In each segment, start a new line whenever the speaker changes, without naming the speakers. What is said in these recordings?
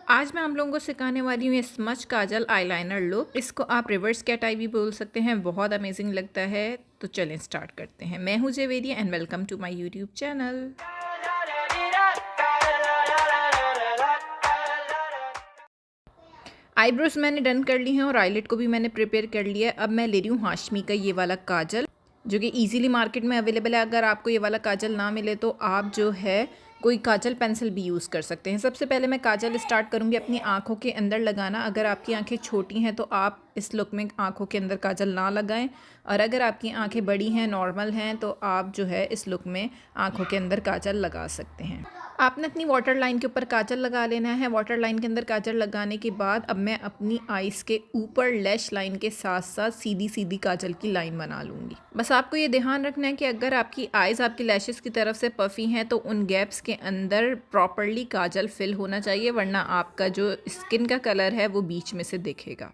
आज मैं आप लोगों को सिखाने वाली हूँ ये स्मच काजल आईलाइनर लुक। इसको आप रिवर्स कैट आई भी बोल सकते हैं, बहुत अमेजिंग लगता है। तो चलें स्टार्ट करते हैं। मैं हूँ जेवेरी and welcome to my YouTube channel. Eyebrows मैंने डन कर ली हैं और आईलेट को भी मैंने प्रिपेयर कर लिया है। अब मैं ले रही हूँ हाशमी का ये वाला काजल, जो कि इजीली मार्केट में अवेलेबल है। अगर आपको ये वाला काजल ना मिले तो आप जो है कोई काजल पेंसिल भी यूज़ कर सकते हैं। सबसे पहले मैं काजल स्टार्ट करूँगी अपनी आँखों के अंदर लगाना। अगर आपकी आंखें छोटी हैं तो आप इस लुक में आँखों के अंदर काजल ना लगाएं, और अगर आपकी आंखें बड़ी हैं, नॉर्मल हैं, तो आप जो है इस लुक में आँखों के अंदर काजल लगा सकते हैं। आपने अपनी वाटर लाइन के ऊपर काजल लगा लेना है। वाटर लाइन के अंदर काजल लगाने के बाद अब मैं अपनी आइज़ के ऊपर लैश लाइन के साथ साथ सीधी सीधी काजल की लाइन बना लूँगी। बस आपको ये ध्यान रखना है कि अगर आपकी आइज़ आपकी लैशेस की तरफ से पफ़ी हैं तो उन गैप्स के अंदर प्रॉपरली काजल फिल होना चाहिए, वरना आपका जो स्किन का कलर है वो बीच में से दिखेगा।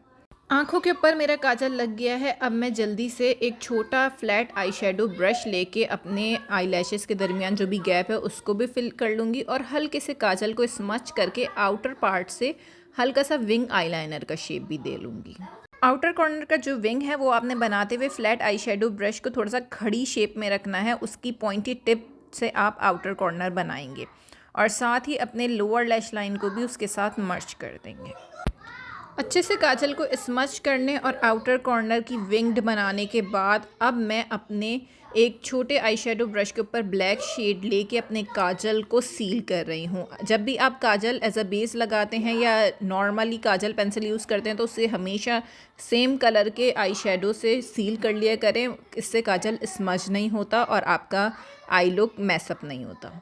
आँखों के ऊपर मेरा काजल लग गया है। अब मैं जल्दी से एक छोटा फ्लैट आई शेडो ब्रश लेके अपने आई लैशेज़ के दरमियान जो भी गैप है उसको भी फिल कर लूँगी, और हल्के से काजल को स्मच करके आउटर पार्ट से हल्का सा विंग आईलाइनर का शेप भी दे लूँगी। आउटर कॉर्नर का जो विंग है वो आपने बनाते हुए फ्लैट आई शेडो ब्रश को थोड़ा सा खड़ी शेप में रखना है। उसकी पॉइंटी टिप से आप आउटर कॉर्नर बनाएंगे, और साथ ही अपने लोअर लैश लाइन को भी उसके साथ मर्ज कर देंगे। अच्छे से काजल को स्मच करने और आउटर कॉर्नर की विंग्ड बनाने के बाद अब मैं अपने एक छोटे आई शेडो ब्रश के ऊपर ब्लैक शेड लेके अपने काजल को सील कर रही हूँ। जब भी आप काजल एज अ बेस लगाते हैं या नॉर्मली काजल पेंसिल यूज़ करते हैं तो उसे हमेशा सेम कलर के आई शेडो से सील कर लिया करें। इससे काजल स्मच नहीं होता और आपका आई लुक मैसअप नहीं होता।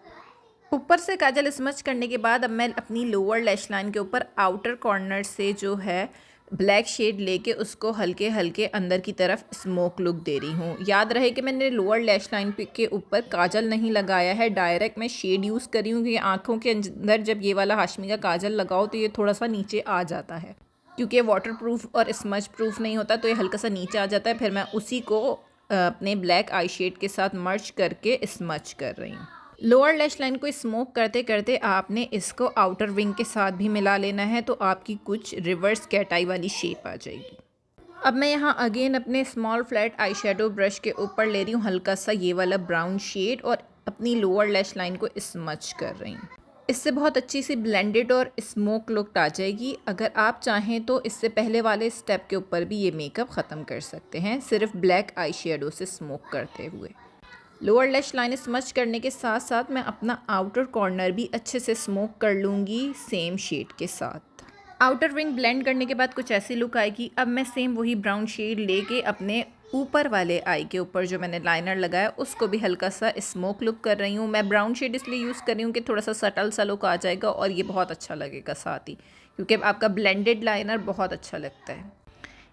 ऊपर से काजल स्मच करने के बाद अब मैं अपनी लोअर लैश लाइन के ऊपर आउटर कॉर्नर से जो है ब्लैक शेड लेके उसको हल्के हल्के अंदर की तरफ स्मोक लुक दे रही हूँ। याद रहे कि मैंने लोअर लैश लाइन के ऊपर काजल नहीं लगाया है, डायरेक्ट मैं शेड यूज़ करी हूँ कि आँखों के अंदर जब ये वाला हाशमी का काजल लगाओ तो ये थोड़ा सा नीचे आ जाता है, क्योंकि ये वाटर प्रूफ और स्मच प्रूफ नहीं होता, तो ये हल्का सा नीचे आ जाता है। फिर मैं उसी को अपने ब्लैक आई शेड के साथ मर्ज करके स्मच कर रही हूँ। लोअर लैश लाइन को स्मोक करते करते आपने इसको आउटर विंग के साथ भी मिला लेना है, तो आपकी कुछ रिवर्स कैट आई वाली शेप आ जाएगी। अब मैं यहाँ अगेन अपने small flat eye shadow brush के ऊपर ले रही हूँ हल्का सा ये वाला ब्राउन शेड, और अपनी लोअर लैश लाइन को स्मच कर रही हूँ। इससे बहुत अच्छी सी ब्लेंडेड और स्मोक लुक आ जाएगी। अगर आप चाहें तो इससे पहले वाले स्टेप के ऊपर भी ये मेकअप ख़त्म कर सकते हैं, सिर्फ ब्लैक आई शेडो से स्मोक करते हुए। लोअर लैश लाइन स्मच करने के साथ साथ मैं अपना आउटर कॉर्नर भी अच्छे से स्मोक कर लूँगी सेम शेड के साथ। आउटर विंग ब्लेंड करने के बाद कुछ ऐसी लुक आएगी। अब मैं सेम वही ब्राउन शेड लेके अपने ऊपर वाले आई के ऊपर जो मैंने लाइनर लगाया उसको भी हल्का सा स्मोक लुक कर रही हूँ। मैं ब्राउन शेड इसलिए यूज़ कर रही हूँ कि थोड़ा सा सटल सा लुक आ जाएगा और ये बहुत अच्छा लगेगा साथ ही, क्योंकि आपका ब्लेंडेड लाइनर बहुत अच्छा लगता है।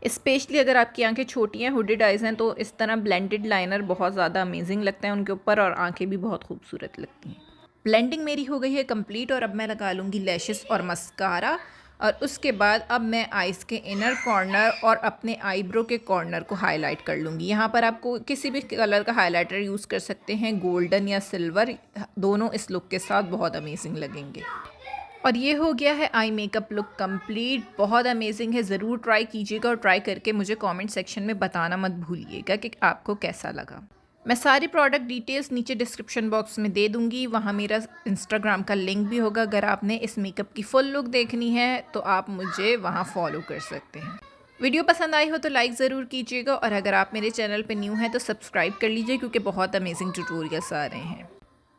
स्पेशली अगर आपकी आंखें छोटी हैं, हुडेड आइज़ हैं, तो इस तरह ब्लेंडेड लाइनर बहुत ज़्यादा अमेजिंग लगता है उनके ऊपर, और आंखें भी बहुत खूबसूरत लगती हैं। ब्लेंडिंग मेरी हो गई है कंप्लीट, और अब मैं लगा लूँगी लैशेस और मस्कारा, और उसके बाद अब मैं आइज़ के इनर कॉर्नर और अपने आईब्रो के कॉर्नर को हाईलाइट कर लूँगी। यहाँ पर आपको किसी भी कलर का हाईलाइटर यूज़ कर सकते हैं, गोल्डन या सिल्वर, दोनों इस लुक के साथ बहुत अमेजिंग लगेंगे। और ये हो गया है आई मेकअप लुक कंप्लीट। बहुत अमेजिंग है, ज़रूर ट्राई कीजिएगा, और ट्राई करके मुझे कमेंट सेक्शन में बताना मत भूलिएगा कि आपको कैसा लगा। मैं सारी प्रोडक्ट डिटेल्स नीचे डिस्क्रिप्शन बॉक्स में दे दूँगी, वहाँ मेरा इंस्टाग्राम का लिंक भी होगा। अगर आपने इस मेकअप की फुल लुक देखनी है तो आप मुझे वहाँ फॉलो कर सकते हैं। वीडियो पसंद आई हो तो लाइक ज़रूर कीजिएगा, और अगर आप मेरे चैनल पर न्यू हैं तो सब्सक्राइब कर लीजिए, क्योंकि बहुत अमेजिंग ट्यूटोरियल्स आ रहे हैं।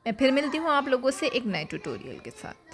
मैं फिर मिलती हूँ आप लोगों से एक नए ट्यूटोरियल के साथ।